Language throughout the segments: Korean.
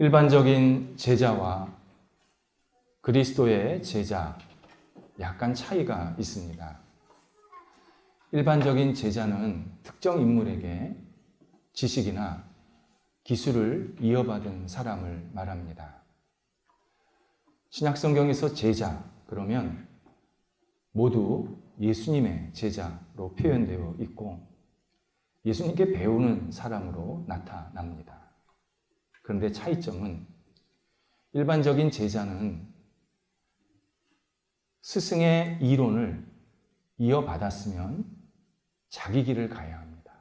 일반적인 제자와 그리스도의 제자, 약간 차이가 있습니다. 일반적인 제자는 특정 인물에게 지식이나 기술을 이어받은 사람을 말합니다. 신약성경에서 제자, 그러면 모두 예수님의 제자로 표현되어 있고 예수님께 배우는 사람으로 나타납니다. 그런데 차이점은 일반적인 제자는 스승의 이론을 이어받았으면 자기 길을 가야 합니다.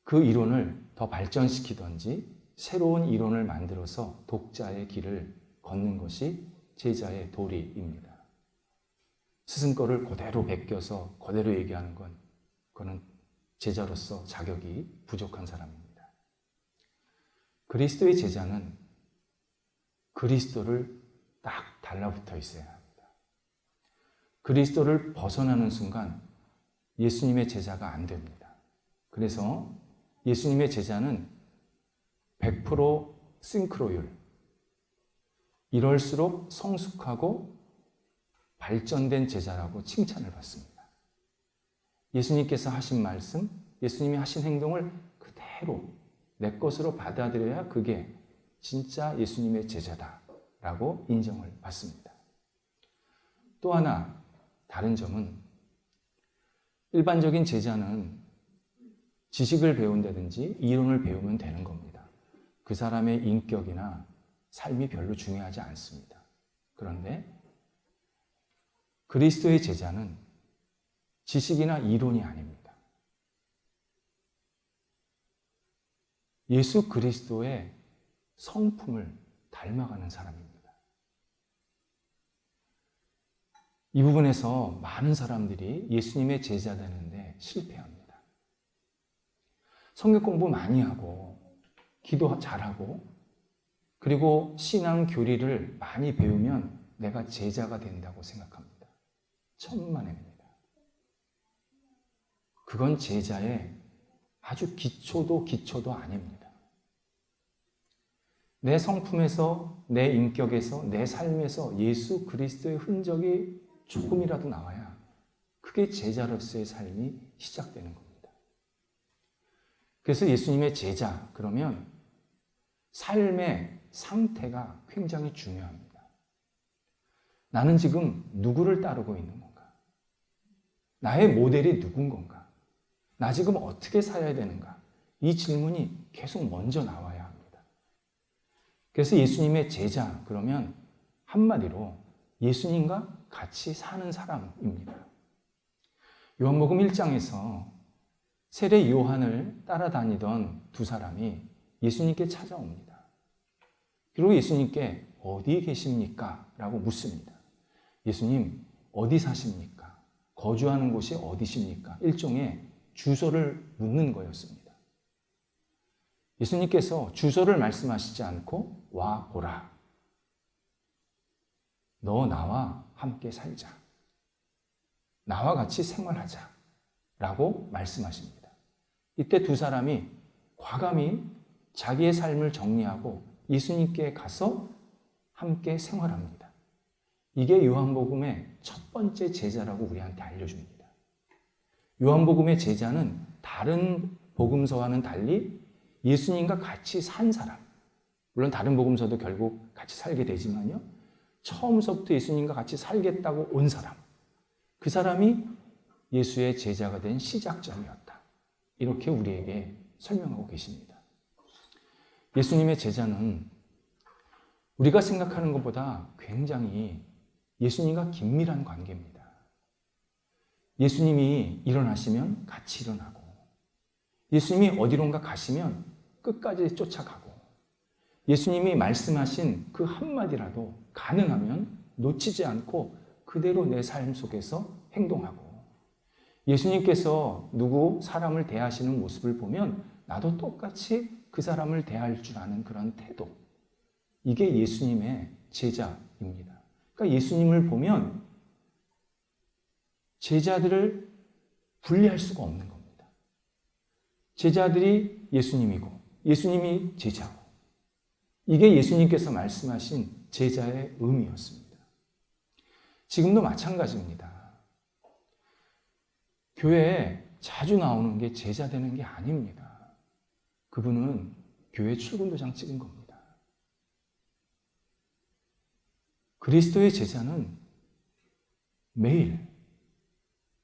그 이론을 더 발전시키든지 새로운 이론을 만들어서 독자의 길을 걷는 것이 제자의 도리입니다. 스승 거를 그대로 베껴서 그대로 얘기하는 건 그거는 제자로서 자격이 부족한 사람입니다. 그리스도의 제자는 그리스도를 딱 달라붙어 있어야 합니다. 그리스도를 벗어나는 순간 예수님의 제자가 안 됩니다. 그래서 예수님의 제자는 100% 싱크로율, 이럴수록 성숙하고 발전된 제자라고 칭찬을 받습니다. 예수님께서 하신 말씀, 예수님이 하신 행동을 그대로 내 것으로 받아들여야 그게 진짜 예수님의 제자다라고 인정을 받습니다. 또 하나 다른 점은 일반적인 제자는 지식을 배운다든지 이론을 배우면 되는 겁니다. 그 사람의 인격이나 삶이 별로 중요하지 않습니다. 그런데 그리스도의 제자는 지식이나 이론이 아닙니다. 예수 그리스도의 성품을 닮아가는 사람입니다. 이 부분에서 많은 사람들이 예수님의 제자 되는데 실패합니다. 성경 공부 많이 하고 기도 잘하고 그리고 신앙 교리를 많이 배우면 내가 제자가 된다고 생각합니다. 천만에입니다. 그건 제자의 아주 기초도 아닙니다. 내 성품에서, 내 인격에서, 내 삶에서 예수 그리스도의 흔적이 조금이라도 나와야 그게 제자로서의 삶이 시작되는 겁니다. 그래서 예수님의 제자, 그러면 삶의 상태가 굉장히 중요합니다. 나는 지금 누구를 따르고 있는 건가? 나의 모델이 누군 건가? 나 지금 어떻게 살아야 되는가? 이 질문이 계속 먼저 나와야 합니다. 그래서 예수님의 제자, 그러면 한마디로 예수님과 같이 사는 사람입니다. 요한복음 1장에서 세례 요한을 따라다니던 두 사람이 예수님께 찾아옵니다. 그리고 예수님께 어디 계십니까? 라고 묻습니다. 예수님, 어디 사십니까? 거주하는 곳이 어디십니까? 일종의 주소를 묻는 거였습니다. 예수님께서 주소를 말씀하시지 않고 와 보라. 너 나와 함께 살자. 나와 같이 생활하자. 라고 말씀하십니다. 이때 두 사람이 과감히 자기의 삶을 정리하고 예수님께 가서 함께 생활합니다. 이게 요한복음의 첫 번째 제자라고 우리한테 알려줍니다. 요한복음의 제자는 다른 복음서와는 달리 예수님과 같이 산 사람. 물론 다른 복음서도 결국 같이 살게 되지만요. 처음서부터 예수님과 같이 살겠다고 온 사람. 그 사람이 예수의 제자가 된 시작점이었다. 이렇게 우리에게 설명하고 계십니다. 예수님의 제자는 우리가 생각하는 것보다 굉장히 예수님과 긴밀한 관계입니다. 예수님이 일어나시면 같이 일어나고 예수님이 어디론가 가시면 끝까지 쫓아가고 예수님이 말씀하신 그 한마디라도 가능하면 놓치지 않고 그대로 내 삶 속에서 행동하고 예수님께서 누구 사람을 대하시는 모습을 보면 나도 똑같이 그 사람을 대할 줄 아는 그런 태도. 이게 예수님의 제자입니다. 그러니까 예수님을 보면 제자들을 분리할 수가 없는 겁니다. 제자들이 예수님이고 예수님이 제자고 이게 예수님께서 말씀하신 제자의 의미였습니다. 지금도 마찬가지입니다. 교회에 자주 나오는 게 제자 되는 게 아닙니다. 그분은 교회 출근도장 찍은 겁니다. 그리스도의 제자는 매일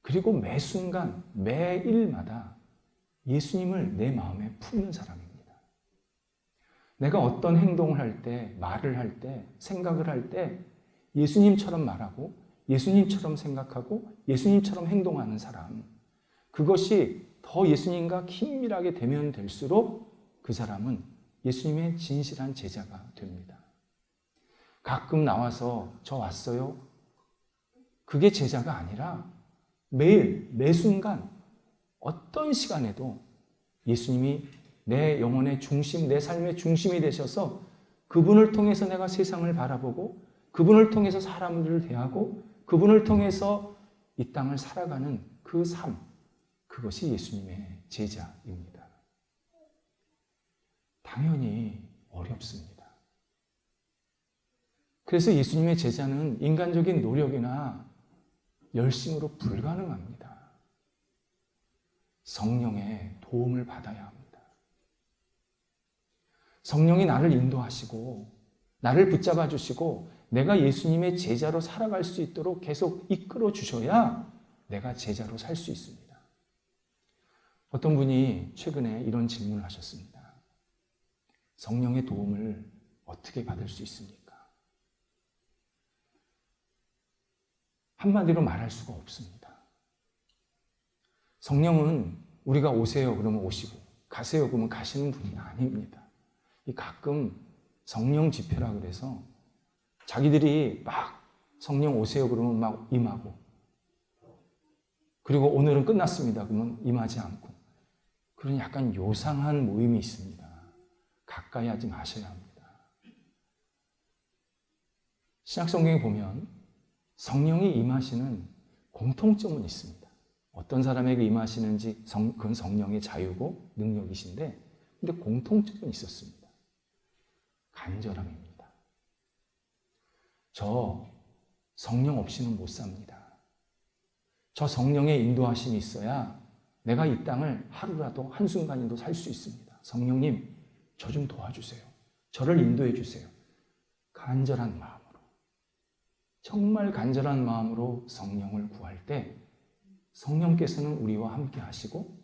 그리고 매 순간 매일마다 예수님을 내 마음에 품는 사람입니다. 내가 어떤 행동을 할 때, 말을 할 때, 생각을 할 때 예수님처럼 말하고 예수님처럼 생각하고 예수님처럼 행동하는 사람, 그것이 더 예수님과 긴밀하게 되면 될수록 그 사람은 예수님의 진실한 제자가 됩니다. 가끔 나와서 저 왔어요? 그게 제자가 아니라 매일 매 순간 어떤 시간에도 예수님이 내 영혼의 중심, 내 삶의 중심이 되셔서 그분을 통해서 내가 세상을 바라보고 그분을 통해서 사람들을 대하고 그분을 통해서 이 땅을 살아가는 그 삶, 그것이 예수님의 제자입니다. 당연히 어렵습니다. 그래서 예수님의 제자는 인간적인 노력이나 열심으로 불가능합니다. 성령의 도움을 받아야 합니다. 성령이 나를 인도하시고 나를 붙잡아 주시고 내가 예수님의 제자로 살아갈 수 있도록 계속 이끌어 주셔야 내가 제자로 살 수 있습니다. 어떤 분이 최근에 이런 질문을 하셨습니다. 성령의 도움을 어떻게 받을 수 있습니까? 한마디로 말할 수가 없습니다. 성령은 우리가 오세요 그러면 오시고 가세요 그러면 가시는 분이 아닙니다. 가끔 성령 집회라 그래서 자기들이 막 성령 오세요 그러면 막 임하고 그리고 오늘은 끝났습니다 그러면 임하지 않고 그런 약간 요상한 모임이 있습니다. 가까이 하지 마셔야 합니다. 신약성경에 보면 성령이 임하시는 공통점은 있습니다. 어떤 사람에게 임하시는지 그건 성령의 자유고 능력이신데 근데 공통점은 있었습니다. 간절함입니다. 저 성령 없이는 못 삽니다. 저 성령의 인도하심이 있어야 내가 이 땅을 하루라도 한순간이라도 살 수 있습니다. 성령님, 저 좀 도와주세요. 저를 인도해 주세요. 간절한 마음으로, 정말 간절한 마음으로 성령을 구할 때 성령께서는 우리와 함께 하시고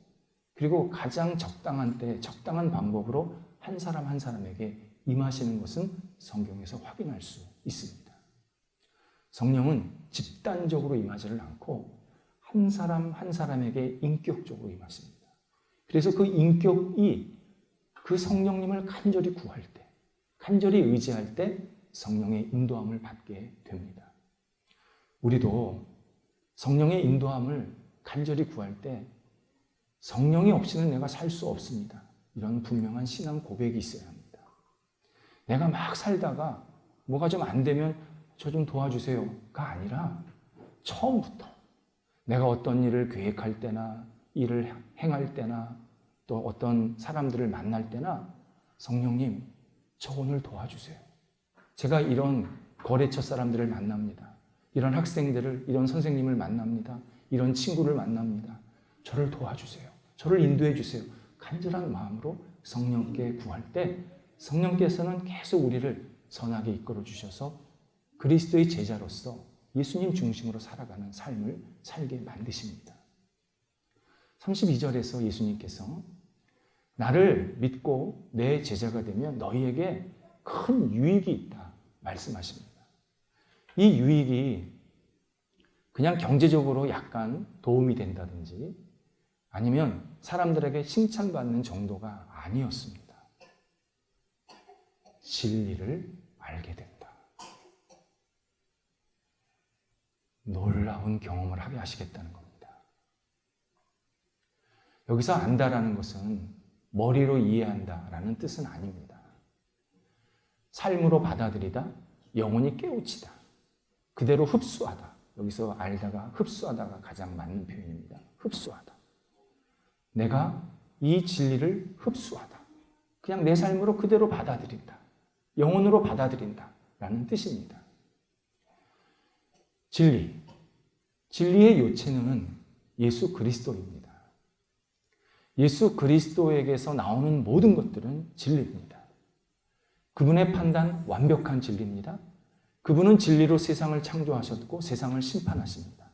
그리고 가장 적당한 때, 적당한 방법으로 한 사람 한 사람에게 임하시는 것은 성경에서 확인할 수 있습니다. 성령은 집단적으로 임하지를 않고 한 사람 한 사람에게 인격적으로 임하십니다. 그래서 그 인격이 그 성령님을 간절히 구할 때, 간절히 의지할 때 성령의 인도함을 받게 됩니다. 우리도 성령의 인도함을 간절히 구할 때 성령이 없이는 내가 살 수 없습니다. 이런 분명한 신앙 고백이 있어야 합니다. 내가 막 살다가 뭐가 좀 안 되면 저 좀 도와주세요가 아니라 처음부터 내가 어떤 일을 계획할 때나 일을 행할 때나 또 어떤 사람들을 만날 때나 성령님 저 오늘 도와주세요. 제가 이런 거래처 사람들을 만납니다. 이런 학생들을, 이런 선생님을 만납니다. 이런 친구를 만납니다. 저를 도와주세요. 저를 인도해 주세요. 간절한 마음으로 성령께 구할 때 성령께서는 계속 우리를 선하게 이끌어 주셔서 그리스도의 제자로서 예수님 중심으로 살아가는 삶을 살게 만드십니다. 32절에서 예수님께서 나를 믿고 내 제자가 되면 너희에게 큰 유익이 있다 말씀하십니다. 이 유익이 그냥 경제적으로 약간 도움이 된다든지 아니면 사람들에게 칭찬받는 정도가 아니었습니다. 진리를 알게 된다. 놀라운 경험을 하게 하시겠다는 겁니다. 여기서 안다라는 것은 머리로 이해한다라는 뜻은 아닙니다. 삶으로 받아들이다, 영혼이 깨우치다, 그대로 흡수하다. 여기서 알다가 흡수하다가 가장 맞는 표현입니다. 흡수하다. 내가 이 진리를 흡수하다. 그냥 내 삶으로 그대로 받아들인다. 영혼으로 받아들인다라는 뜻입니다. 진리의 요체는 예수 그리스도입니다. 예수 그리스도에게서 나오는 모든 것들은 진리입니다. 그분의 판단 완벽한 진리입니다. 그분은 진리로 세상을 창조하셨고 세상을 심판하십니다.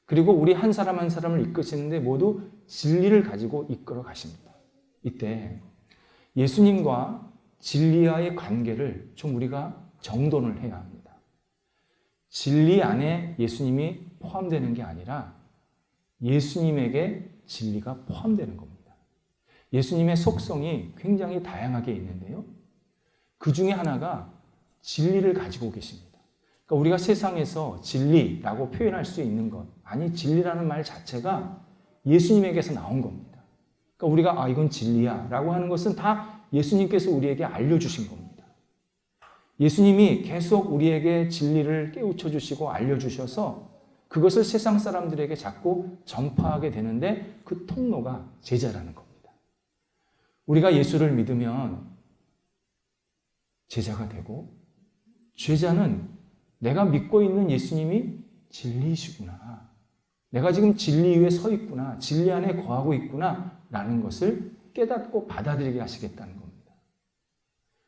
그리고 우리 한 사람 한 사람을 이끄시는데 모두 진리를 가지고 이끌어 가십니다. 이때 예수님과 진리와의 관계를 좀 우리가 정돈을 해야 합니다. 진리 안에 예수님이 포함되는 게 아니라 예수님에게 진리가 포함되는 겁니다. 예수님의 속성이 굉장히 다양하게 있는데요. 그 중에 하나가 진리를 가지고 계십니다. 그러니까 우리가 세상에서 진리라고 표현할 수 있는 것, 아니 진리라는 말 자체가 예수님에게서 나온 겁니다. 그러니까 우리가 이건 진리야 라고 하는 것은 다 예수님께서 우리에게 알려주신 겁니다. 예수님이 계속 우리에게 진리를 깨우쳐 주시고 알려주셔서 그것을 세상 사람들에게 자꾸 전파하게 되는데 그 통로가 제자라는 겁니다. 우리가 예수를 믿으면 제자가 되고, 제자는 내가 믿고 있는 예수님이 진리이시구나, 내가 지금 진리 위에 서 있구나, 진리 안에 거하고 있구나 라는 것을 깨닫고 받아들이게 하시겠다는 겁니다.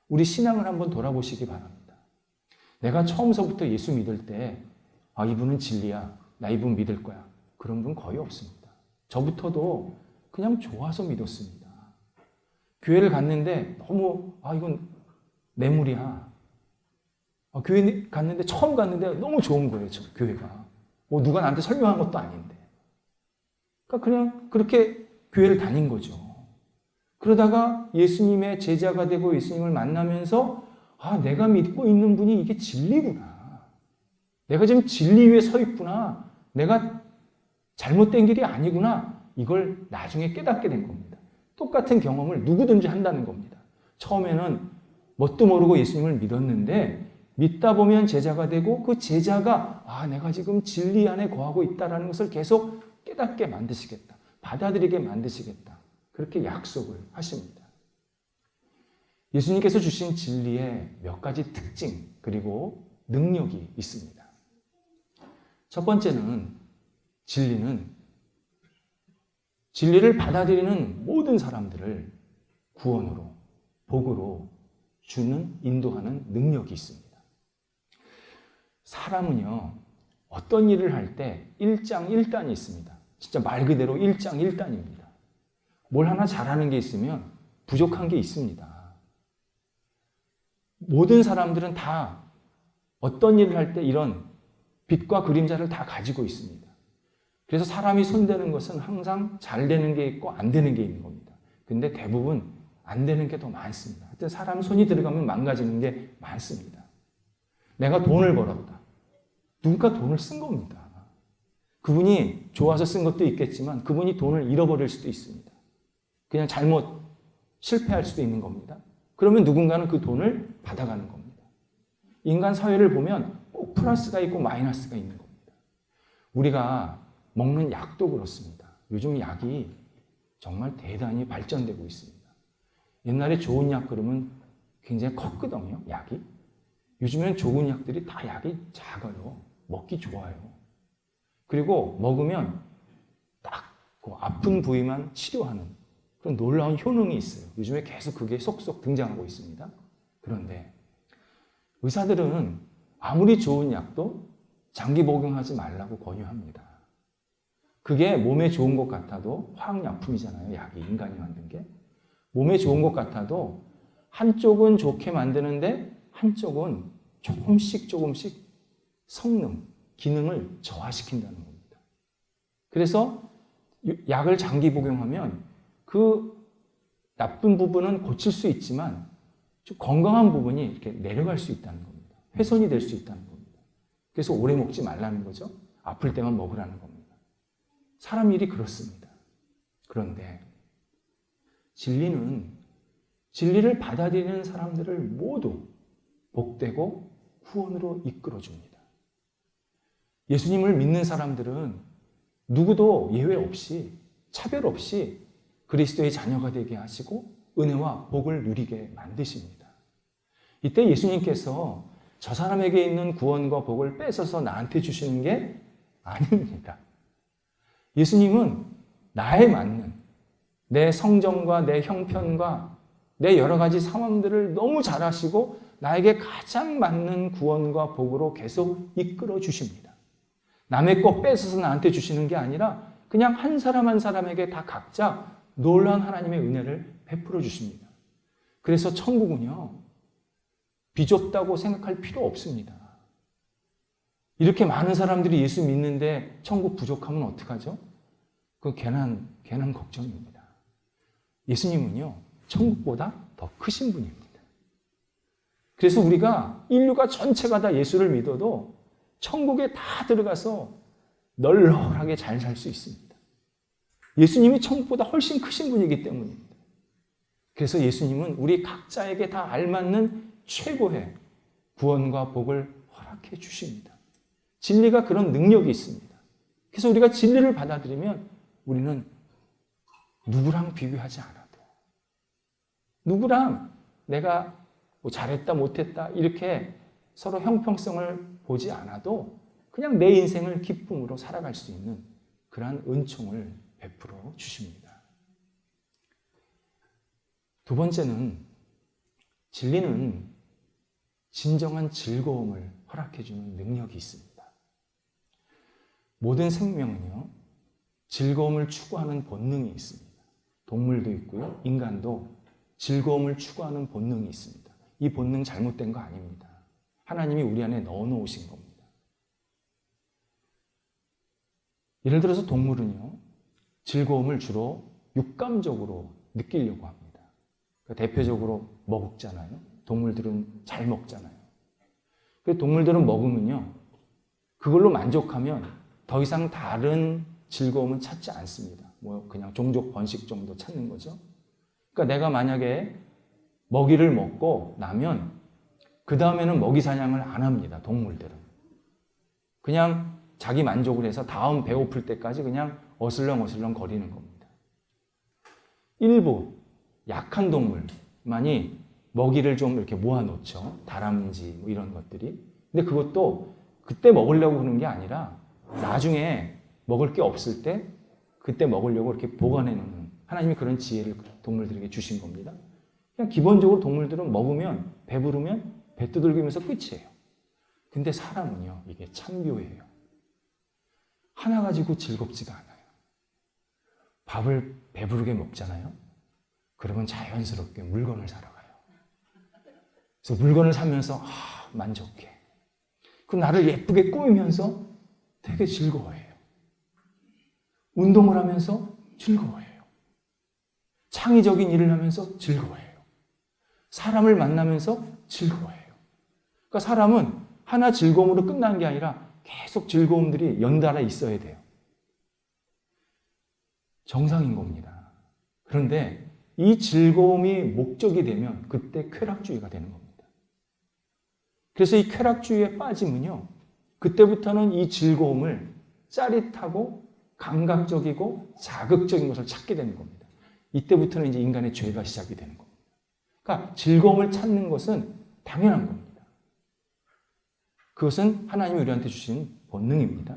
우리 신앙을 한번 돌아보시기 바랍니다. 내가 처음서부터 예수 믿을 때 이분은 진리야, 나 이분 믿을 거야, 그런 분 거의 없습니다. 저부터도 그냥 좋아서 믿었습니다. 교회를 갔는데 너무 이건 뇌물이야. 교회 갔는데 처음 갔는데 너무 좋은 거예요. 교회가. 누가 나한테 설명한 것도 아닌데. 그러니까 그냥 그렇게 교회를 다닌 거죠. 그러다가 예수님의 제자가 되고 예수님을 만나면서 내가 믿고 있는 분이 이게 진리구나. 내가 지금 진리 위에 서 있구나. 내가 잘못된 길이 아니구나. 이걸 나중에 깨닫게 된 겁니다. 똑같은 경험을 누구든지 한다는 겁니다. 처음에는 뭣도 모르고 예수님을 믿었는데 믿다 보면 제자가 되고 그 제자가 내가 지금 진리 안에 거하고 있다는 것을 계속 깨닫게 만드시겠다. 받아들이게 만드시겠다. 그렇게 약속을 하십니다. 예수님께서 주신 진리의 몇 가지 특징 그리고 능력이 있습니다. 첫 번째는 진리를 받아들이는 모든 사람들을 구원으로, 복으로 주는, 인도하는 능력이 있습니다. 사람은요, 어떤 일을 할 때 일장일단이 있습니다. 진짜 말 그대로 일장일단입니다. 뭘 하나 잘하는 게 있으면 부족한 게 있습니다. 모든 사람들은 다 어떤 일을 할 때 이런 빛과 그림자를 다 가지고 있습니다. 그래서 사람이 손대는 것은 항상 잘 되는 게 있고 안 되는 게 있는 겁니다. 근데 대부분 안 되는 게 더 많습니다. 하여튼 사람 손이 들어가면 망가지는 게 많습니다. 내가 돈을 벌었다. 누군가 돈을 쓴 겁니다. 그분이 좋아서 쓴 것도 있겠지만 그분이 돈을 잃어버릴 수도 있습니다. 그냥 잘못 실패할 수도 있는 겁니다. 그러면 누군가는 그 돈을 받아가는 겁니다. 인간 사회를 보면 꼭 플러스가 있고 마이너스가 있는 겁니다. 우리가 먹는 약도 그렇습니다. 요즘 약이 정말 대단히 발전되고 있습니다. 옛날에 좋은 약 그러면 굉장히 컸거든요, 약이. 요즘에는 좋은 약들이 다 약이 작아요. 먹기 좋아요. 그리고 먹으면 딱 그 아픈 부위만 치료하는 그런 놀라운 효능이 있어요. 요즘에 계속 그게 속속 등장하고 있습니다. 그런데 의사들은 아무리 좋은 약도 장기 복용하지 말라고 권유합니다. 그게 몸에 좋은 것 같아도 화학약품이잖아요. 약이, 인간이 만든 게. 몸에 좋은 것 같아도 한쪽은 좋게 만드는데 한쪽은 조금씩 성능, 기능을 저하시킨다는 겁니다. 그래서 약을 장기 복용하면 그 나쁜 부분은 고칠 수 있지만 좀 건강한 부분이 이렇게 내려갈 수 있다는 겁니다. 훼손이 될 수 있다는 겁니다. 그래서 오래 먹지 말라는 거죠. 아플 때만 먹으라는 겁니다. 사람 일이 그렇습니다. 그런데 진리를 받아들이는 사람들을 모두 복되고 구원으로 이끌어줍니다. 예수님을 믿는 사람들은 누구도 예외 없이, 차별 없이 그리스도의 자녀가 되게 하시고 은혜와 복을 누리게 만드십니다. 이때 예수님께서 저 사람에게 있는 구원과 복을 뺏어서 나한테 주시는 게 아닙니다. 예수님은 나에 맞는 내 성정과 내 형편과 내 여러 가지 상황들을 너무 잘 아시고 나에게 가장 맞는 구원과 복으로 계속 이끌어 주십니다. 남의 것 뺏어서 나한테 주시는 게 아니라 그냥 한 사람 한 사람에게 다 각자 놀라운 하나님의 은혜를 베풀어 주십니다. 그래서 천국은요, 비좁다고 생각할 필요 없습니다. 이렇게 많은 사람들이 예수 믿는데 천국 부족하면 어떡하죠? 그거 괜한 걱정입니다. 예수님은요, 천국보다 더 크신 분입니다. 그래서 우리가 인류가 전체가 다 예수를 믿어도 천국에 다 들어가서 널널하게 잘 살 수 있습니다. 예수님이 천국보다 훨씬 크신 분이기 때문입니다. 그래서 예수님은 우리 각자에게 다 알맞는 최고의 구원과 복을 허락해 주십니다. 진리가 그런 능력이 있습니다. 그래서 우리가 진리를 받아들이면 우리는 누구랑 비교하지 않아도, 누구랑 내가 뭐 잘했다 못했다 이렇게 서로 형평성을 보지 않아도 그냥 내 인생을 기쁨으로 살아갈 수 있는 그러한 은총을 베풀어 주십니다. 두 번째는 진리는 진정한 즐거움을 허락해 주는 능력이 있습니다. 모든 생명은요, 즐거움을 추구하는 본능이 있습니다. 동물도 있고요, 인간도 즐거움을 추구하는 본능이 있습니다. 이 본능 잘못된 거 아닙니다. 하나님이 우리 안에 넣어놓으신 겁니다. 예를 들어서 동물은요, 즐거움을 주로 육감적으로 느끼려고 합니다. 그러니까 대표적으로 먹잖아요. 동물들은 잘 먹잖아요. 동물들은 먹으면요, 그걸로 만족하면 더 이상 다른 즐거움은 찾지 않습니다. 뭐 그냥 종족 번식 정도 찾는 거죠. 그러니까 내가 만약에 먹이를 먹고 나면 그 다음에는 먹이 사냥을 안 합니다. 동물들은. 그냥 자기 만족을 해서 다음 배고플 때까지 그냥 어슬렁어슬렁 거리는 겁니다. 일부 약한 동물만이 먹이를 좀 이렇게 모아놓죠. 다람쥐 뭐 이런 것들이. 근데 그것도 그때 먹으려고 그러는 게 아니라 나중에 먹을 게 없을 때 그때 먹으려고 이렇게 보관해 놓는, 하나님이 그런 지혜를 동물들에게 주신 겁니다. 그냥 기본적으로 동물들은 먹으면 배부르면 배 두들기면서 끝이에요. 근데 사람은요, 이게 참 묘해요. 하나 가지고 즐겁지가 않아요. 밥을 배부르게 먹잖아요. 그러면 자연스럽게 물건을 사러 가요. 그래서 물건을 사면서 만족해. 그 나를 예쁘게 꾸미면서 되게 즐거워해요. 운동을 하면서 즐거워해요. 창의적인 일을 하면서 즐거워해요. 사람을 만나면서 즐거워해요. 그러니까 사람은 하나 즐거움으로 끝나는 게 아니라 계속 즐거움들이 연달아 있어야 돼요. 정상인 겁니다. 그런데 이 즐거움이 목적이 되면 그때 쾌락주의가 되는 겁니다. 그래서 이 쾌락주의에 빠지면요, 그때부터는 이 즐거움을 짜릿하고 감각적이고 자극적인 것을 찾게 되는 겁니다. 이때부터는 이제 인간의 죄가 시작이 되는 겁니다. 그러니까 즐거움을 찾는 것은 당연한 겁니다. 그것은 하나님이 우리한테 주신 본능입니다.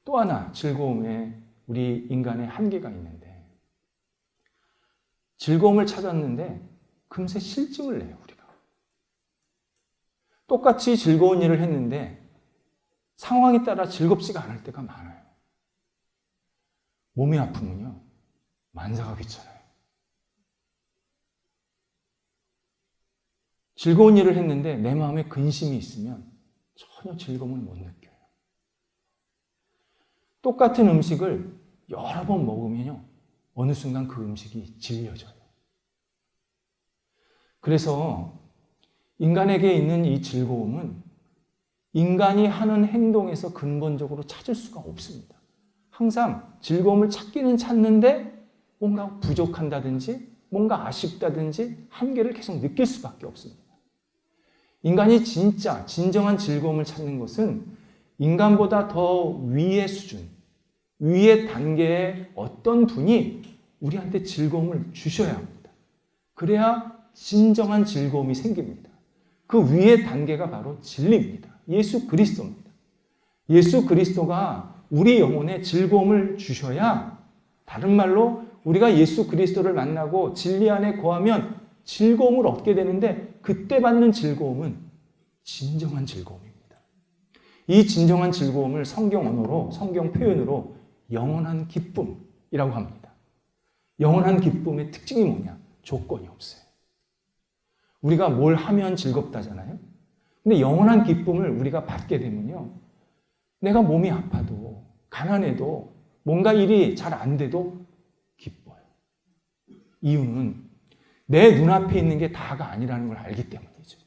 또 하나 즐거움에 우리 인간의 한계가 있는데, 즐거움을 찾았는데 금세 실증을 내요, 우리가. 똑같이 즐거운 일을 했는데 상황에 따라 즐겁지가 않을 때가 많아요. 몸이 아프면요, 만사가 귀찮아요. 즐거운 일을 했는데 내 마음에 근심이 있으면 전혀 즐거움을 못 느껴요. 똑같은 음식을 여러 번 먹으면요, 어느 순간 그 음식이 질려져요. 그래서 인간에게 있는 이 즐거움은 인간이 하는 행동에서 근본적으로 찾을 수가 없습니다. 항상 즐거움을 찾기는 찾는데 뭔가 부족한다든지 뭔가 아쉽다든지 한계를 계속 느낄 수밖에 없습니다. 인간이 진정한 즐거움을 찾는 것은 인간보다 더 위의 수준, 위의 단계의 어떤 분이 우리한테 즐거움을 주셔야 합니다. 그래야 진정한 즐거움이 생깁니다. 그 위의 단계가 바로 진리입니다. 예수 그리스도입니다. 예수 그리스도가 우리 영혼에 즐거움을 주셔야, 다른 말로 우리가 예수 그리스도를 만나고 진리 안에 거하면 즐거움을 얻게 되는데, 그때 받는 즐거움은 진정한 즐거움입니다. 이 진정한 즐거움을 성경 언어로, 성경 표현으로 영원한 기쁨이라고 합니다. 영원한 기쁨의 특징이 뭐냐? 조건이 없어요. 우리가 뭘 하면 즐겁다잖아요. 근데 영원한 기쁨을 우리가 받게 되면요, 내가 몸이 아파도, 가난해도, 뭔가 일이 잘 안 돼도 기뻐요. 이유는 내 눈앞에 있는 게 다가 아니라는 걸 알기 때문이죠.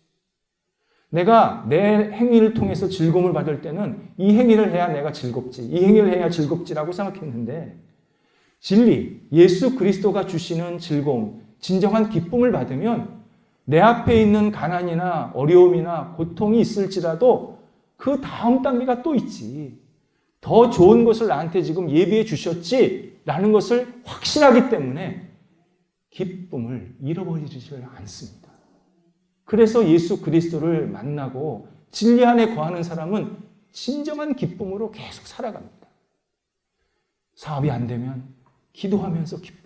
내가 내 행위를 통해서 즐거움을 받을 때는 이 행위를 해야 내가 즐겁지, 이 행위를 해야 즐겁지라고 생각했는데, 진리, 예수 그리스도가 주시는 즐거움, 진정한 기쁨을 받으면 내 앞에 있는 가난이나 어려움이나 고통이 있을지라도 그 다음 단계가 또 있지. 더 좋은 것을 나한테 지금 예비해 주셨지라는 것을 확신하기 때문에 기쁨을 잃어버리지 않습니다. 그래서 예수 그리스도를 만나고 진리 안에 거하는 사람은 진정한 기쁨으로 계속 살아갑니다. 사업이 안 되면 기도하면서 기쁘고,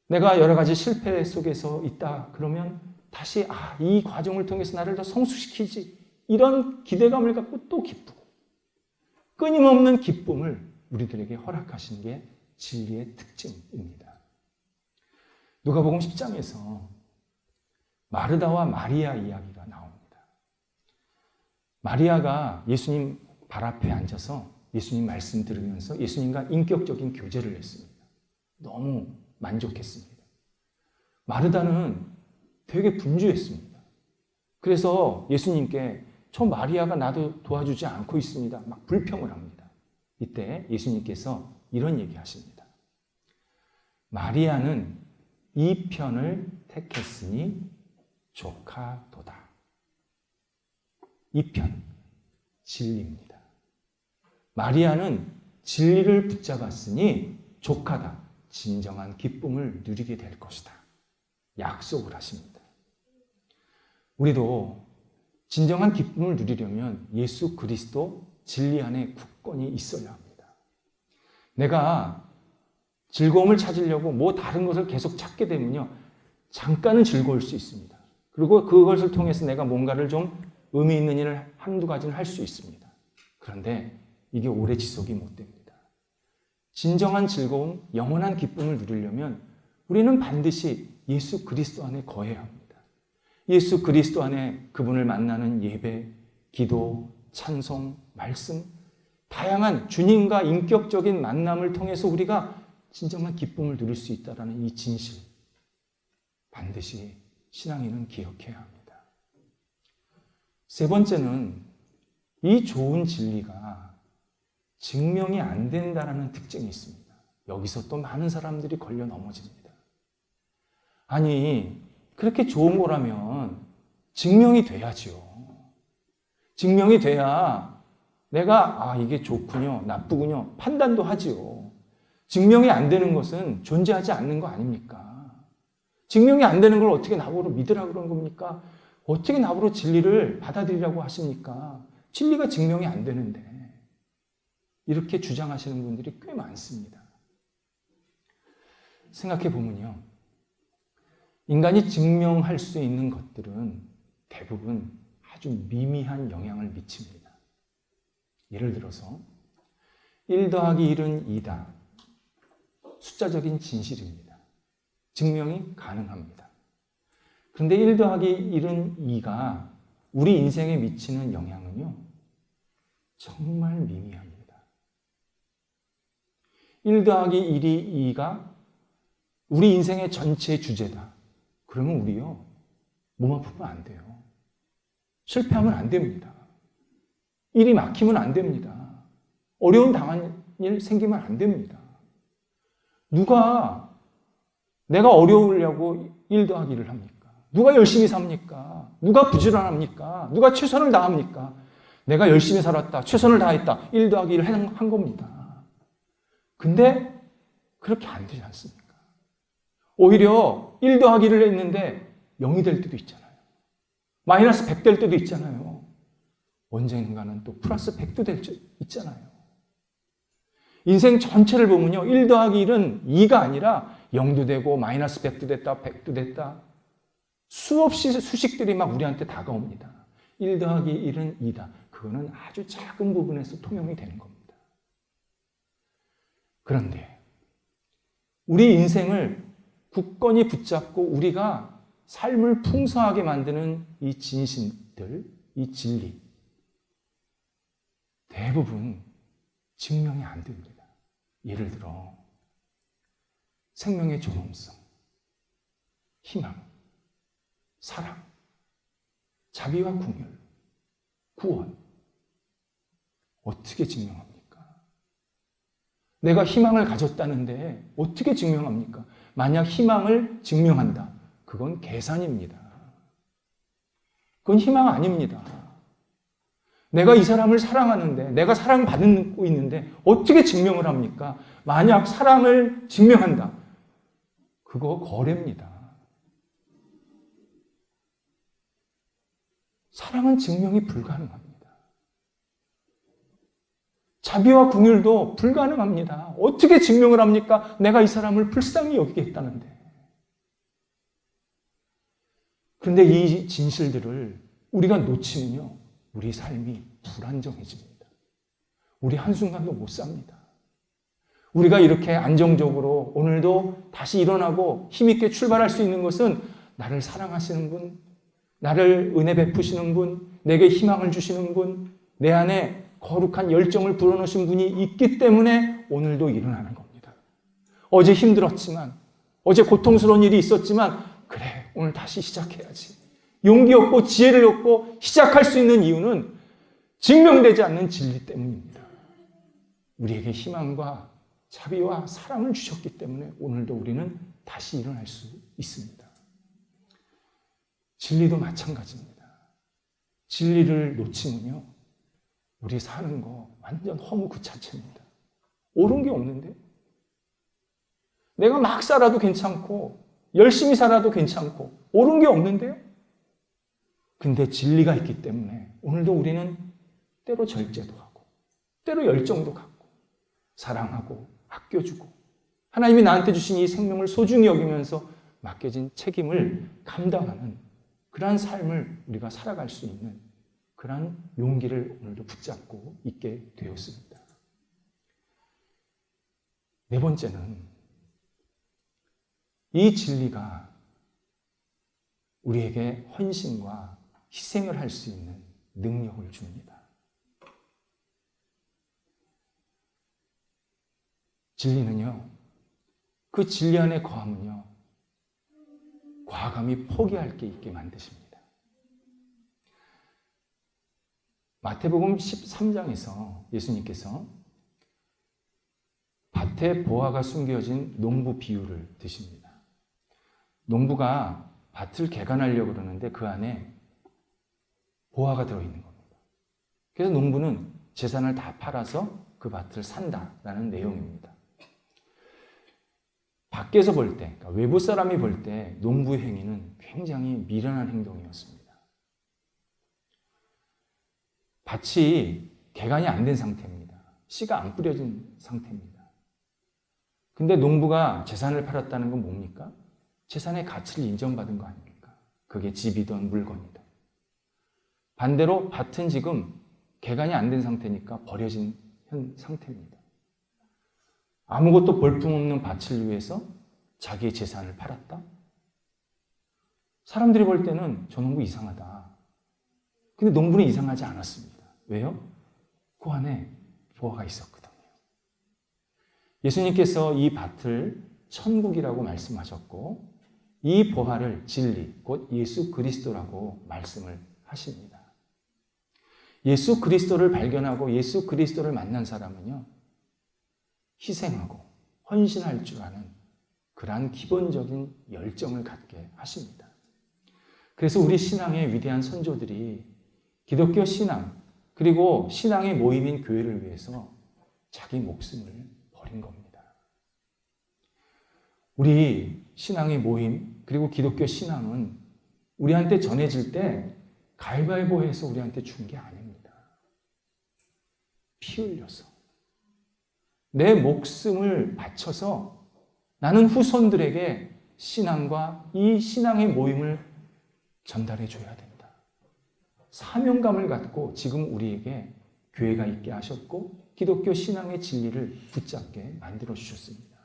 내가 여러 가지 실패 속에서 있다 그러면 다시 이 과정을 통해서 나를 더 성숙시키지, 이런 기대감을 갖고 또 기쁘고, 끊임없는 기쁨을 우리들에게 허락하신 게 진리의 특징입니다. 누가복음 10장에서 마르다와 마리아 이야기가 나옵니다. 마리아가 예수님 발 앞에 앉아서 예수님 말씀 들으면서 예수님과 인격적인 교제를 했습니다. 너무 만족했습니다. 마르다는 되게 분주했습니다. 그래서 예수님께 저 마리아가 나도 도와주지 않고 있습니다, 막 불평을 합니다. 이때 예수님께서 이런 얘기하십니다. 마리아는 이 편을 택했으니 족하도다. 이 편, 진리입니다. 마리아는 진리를 붙잡았으니 족하다, 진정한 기쁨을 누리게 될 것이다, 약속을 하십니다. 우리도 진정한 기쁨을 누리려면 예수 그리스도 진리 안에 굳건히 있어야 합니다. 내가 즐거움을 찾으려고 뭐 다른 것을 계속 찾게 되면요, 잠깐은 즐거울 수 있습니다. 그리고 그것을 통해서 내가 뭔가를 좀 의미 있는 일을 한두 가지는 할 수 있습니다. 그런데 이게 오래 지속이 못 됩니다. 진정한 즐거움, 영원한 기쁨을 누리려면 우리는 반드시 예수 그리스도 안에 거해야 합니다. 예수 그리스도 안에 그분을 만나는 예배, 기도, 찬송, 말씀, 다양한 주님과 인격적인 만남을 통해서 우리가 진정한 기쁨을 누릴 수 있다는 이 진실, 반드시 신앙인은 기억해야 합니다. 세 번째는 이 좋은 진리가 증명이 안 된다는 특징이 있습니다. 여기서 또 많은 사람들이 걸려 넘어집니다. 아니, 그렇게 좋은 거라면 증명이 돼야죠. 증명이 돼야 내가 이게 좋군요, 나쁘군요 판단도 하지요. 증명이 안 되는 것은 존재하지 않는 거 아닙니까? 증명이 안 되는 걸 어떻게 나보고 믿으라고 그런 겁니까? 어떻게 나보고 진리를 받아들이라고 하십니까? 진리가 증명이 안 되는데. 이렇게 주장하시는 분들이 꽤 많습니다. 생각해 보면요, 인간이 증명할 수 있는 것들은 대부분 아주 미미한 영향을 미칩니다. 예를 들어서 1 더하기 1은 2다. 숫자적인 진실입니다. 증명이 가능합니다. 그런데 1 더하기 1은 2가 우리 인생에 미치는 영향은요, 정말 미미합니다. 1 더하기 1이 2가 우리 인생의 전체 주제다. 그러면 우리요, 몸 아프면 안 돼요. 실패하면 안 됩니다. 일이 막히면 안 됩니다. 어려운 당한 일 생기면 안 됩니다. 누가 내가 어려우려고 1 더하기 1을 합니까? 누가 열심히 삽니까? 누가 부지런합니까? 누가 최선을 다합니까? 내가 열심히 살았다, 최선을 다했다, 1 더하기 1을 한 겁니다. 근데 그렇게 안 되지 않습니까? 오히려 1 더하기 1을 했는데 0이 될 때도 있잖아요. 마이너스 100 될 때도 있잖아요. 언젠가는 또 플러스 100도 될 수 있잖아요. 인생 전체를 보면요. 1 더하기 1은 2가 아니라 0도 되고 마이너스 100도 됐다, 100도 됐다. 수없이 수식들이 막 우리한테 다가옵니다. 1 더하기 1은 2다. 그거는 아주 작은 부분에서 통용이 되는 겁니다. 그런데 우리 인생을 굳건히 붙잡고 우리가 삶을 풍성하게 만드는 이 진실들, 이 진리, 대부분 증명이 안 됩니다. 예를 들어 생명의 존엄성, 희망, 사랑, 자비와 긍휼, 구원. 어떻게 증명합니까? 내가 희망을 가졌다는데 어떻게 증명합니까? 만약 희망을 증명한다. 그건 계산입니다. 그건 희망 아닙니다. 내가 이 사람을 사랑하는데, 내가 사랑받고 있는데 어떻게 증명을 합니까? 만약 사랑을 증명한다. 그거 거래입니다. 사랑은 증명이 불가능합니다. 자비와 긍휼도 불가능합니다. 어떻게 증명을 합니까? 내가 이 사람을 불쌍히 여기겠다는데. 그런데 이 진실들을 우리가 놓치면요, 우리 삶이 불안정해집니다. 우리 한순간도 못 삽니다. 우리가 이렇게 안정적으로 오늘도 다시 일어나고 힘있게 출발할 수 있는 것은 나를 사랑하시는 분, 나를 은혜 베푸시는 분, 내게 희망을 주시는 분, 내 안에 거룩한 열정을 불어넣으신 분이 있기 때문에 오늘도 일어나는 겁니다. 어제 힘들었지만, 어제 고통스러운 일이 있었지만, 그래, 오늘 다시 시작해야지. 용기 얻고 지혜를 얻고 시작할 수 있는 이유는 증명되지 않는 진리 때문입니다. 우리에게 희망과 자비와 사랑을 주셨기 때문에 오늘도 우리는 다시 일어날 수 있습니다. 진리도 마찬가지입니다. 진리를 놓치면요, 우리 사는 거 완전 허무 그 자체입니다. 옳은 게 없는데? 내가 막 살아도 괜찮고 열심히 살아도 괜찮고 옳은 게 없는데요? 근데 진리가 있기 때문에 오늘도 우리는 때로 절제도 하고 때로 열정도 갖고 사랑하고 아껴주고 하나님이 나한테 주신 이 생명을 소중히 여기면서 맡겨진 책임을 감당하는 그러한 삶을 우리가 살아갈 수 있는 그러한 용기를 오늘도 붙잡고 있게 되었습니다. 네 번째는 이 진리가 우리에게 헌신과 희생을 할 수 있는 능력을 줍니다. 진리는요, 그 진리 안에 거하면요, 과감히 포기할 게 있게 만드십니다. 마태복음 13장에서 예수님께서 밭에 보화가 숨겨진 농부 비유를 드십니다. 농부가 밭을 개간하려고 그러는데 그 안에 보화가 들어있는 겁니다. 그래서 농부는 재산을 다 팔아서 그 밭을 산다라는 내용입니다. 밖에서 볼 때, 그러니까 외부 사람이 볼 때 농부의 행위는 굉장히 미련한 행동이었습니다. 밭이 개간이 안 된 상태입니다. 씨가 안 뿌려진 상태입니다. 근데 농부가 재산을 팔았다는 건 뭡니까? 재산의 가치를 인정받은 거 아닙니까? 그게 집이든 물건이든. 반대로 밭은 지금 개간이 안 된 상태니까 버려진 현 상태입니다. 아무것도 볼품없는 밭을 위해서 자기의 재산을 팔았다? 사람들이 볼 때는 저 농부 이상하다. 근데 농부는 이상하지 않았습니다. 왜요? 그 안에 보화가 있었거든요. 예수님께서 이 밭을 천국이라고 말씀하셨고 이 보화를 진리, 곧 예수 그리스도라고 말씀을 하십니다. 예수 그리스도를 발견하고 예수 그리스도를 만난 사람은요, 희생하고 헌신할 줄 아는 그러한 기본적인 열정을 갖게 하십니다. 그래서 우리 신앙의 위대한 선조들이 기독교 신앙, 그리고 신앙의 모임인 교회를 위해서 자기 목숨을 버린 겁니다. 우리 신앙의 모임, 그리고 기독교 신앙은 우리한테 전해질 때 가위바위보해서 우리한테 준 게 아닙니다. 피 흘려서 내 목숨을 바쳐서 나는 후손들에게 신앙과 이 신앙의 모임을 전달해 줘야 된다. 사명감을 갖고 지금 우리에게 교회가 있게 하셨고 기독교 신앙의 진리를 붙잡게 만들어 주셨습니다.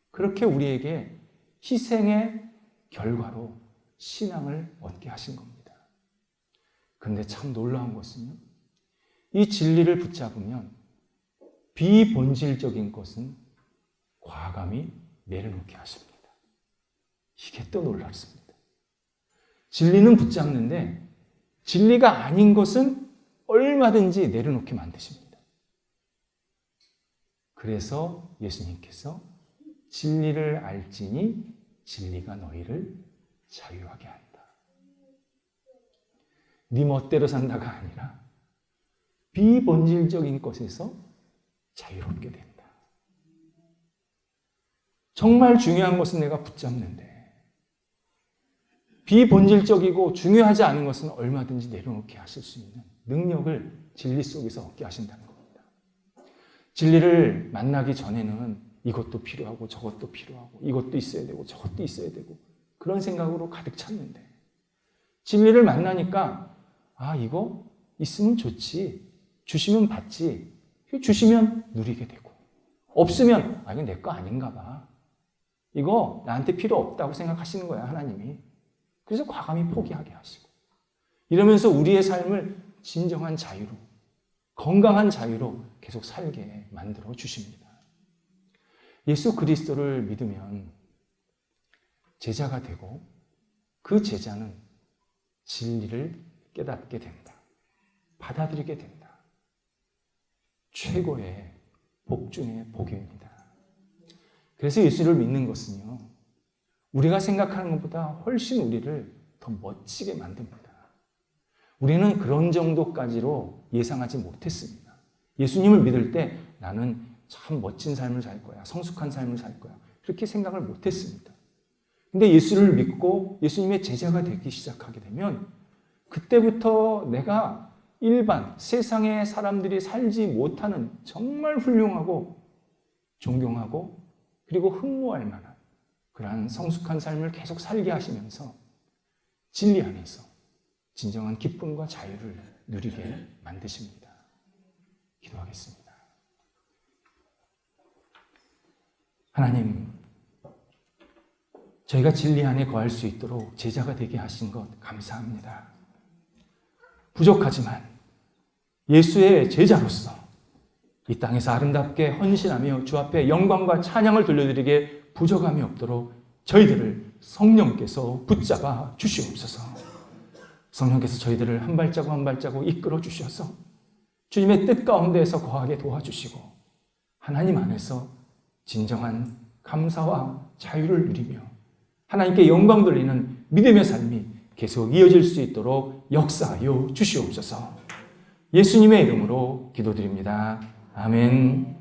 그렇게 우리에게 희생의 결과로 신앙을 얻게 하신 겁니다. 그런데 참 놀라운 것은요, 이 진리를 붙잡으면 비본질적인 것은 과감히 내려놓게 하십니다. 이게 또 놀랍습니다. 진리는 붙잡는데 진리가 아닌 것은 얼마든지 내려놓게 만드십니다. 그래서 예수님께서 진리를 알지니 진리가 너희를 자유하게 한다. 네 멋대로 산다가 아니라 비본질적인 것에서 자유롭게 된다. 정말 중요한 것은 내가 붙잡는데 비본질적이고 중요하지 않은 것은 얼마든지 내려놓게 하실 수 있는 능력을 진리 속에서 얻게 하신다는 겁니다. 진리를 만나기 전에는 이것도 필요하고 저것도 필요하고 이것도 있어야 되고 저것도 있어야 되고 그런 생각으로 가득 찼는데 진리를 만나니까 이거 있으면 좋지, 주시면 받지, 주시면 누리게 되고 없으면 이건 내 거 아닌가 봐, 이거 나한테 필요 없다고 생각하시는 거야 하나님이. 그래서 과감히 포기하게 하시고 이러면서 우리의 삶을 진정한 자유로, 건강한 자유로 계속 살게 만들어 주십니다. 예수 그리스도를 믿으면 제자가 되고 그 제자는 진리를 깨닫게 된다. 받아들이게 된다. 최고의 복 중의 복입니다. 그래서 예수를 믿는 것은요, 우리가 생각하는 것보다 훨씬 우리를 더 멋지게 만듭니다. 우리는 그런 정도까지로 예상하지 못했습니다. 예수님을 믿을 때 나는 참 멋진 삶을 살 거야, 성숙한 삶을 살 거야, 그렇게 생각을 못했습니다. 근데 예수를 믿고 예수님의 제자가 되기 시작하게 되면 그때부터 내가 일반 세상의 사람들이 살지 못하는 정말 훌륭하고 존경하고 그리고 흠모할 만한 그러한 성숙한 삶을 계속 살게 하시면서 진리 안에서 진정한 기쁨과 자유를 누리게 만드십니다. 기도하겠습니다. 하나님, 저희가 진리 안에 거할 수 있도록 제자가 되게 하신 것 감사합니다. 부족하지만 예수의 제자로서 이 땅에서 아름답게 헌신하며 주 앞에 영광과 찬양을 돌려드리게 부족함이 없도록 저희들을 성령께서 붙잡아 주시옵소서. 성령께서 저희들을 한 발자국 한 발자국 이끌어 주셔서 주님의 뜻 가운데에서 거하게 도와주시고 하나님 안에서 진정한 감사와 자유를 누리며 하나님께 영광 돌리는 믿음의 삶이 계속 이어질 수 있도록 역사하여 주시옵소서. 예수님의 이름으로 기도드립니다. 아멘.